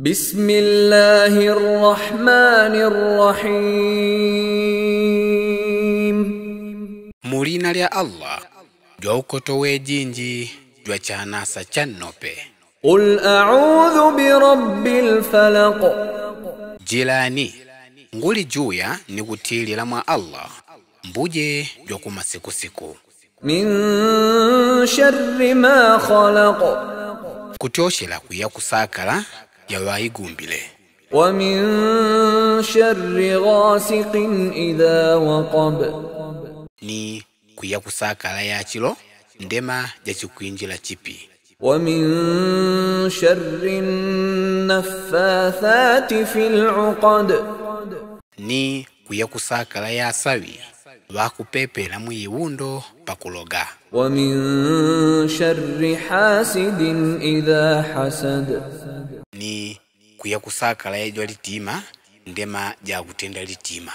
بسم الله الرحمن الرحيم. Mulina lya Allah, jwa ukotowe jinji, jwa chanasa channope. قل أعوذ برب الفلق. Jilani, nguli juya ni kutilila mwa Allah, mbuje jwa kumasiku. من شر ما خلق. Kutoshela kuya kusakala, ya waigumbile. ومن شر غاسق إذا وقب. Ni kuya kusakala ya chilo, ndema jachikuinjila chipi. ومن شر النفاثات في العقد. Ni kuya kusakala ya sawi, wakupepela muiwundo pakuloga. ومن شر حاسد إذا حسد. Ni kuya kusakala ya jwa litima, ndema ja kutenda litima.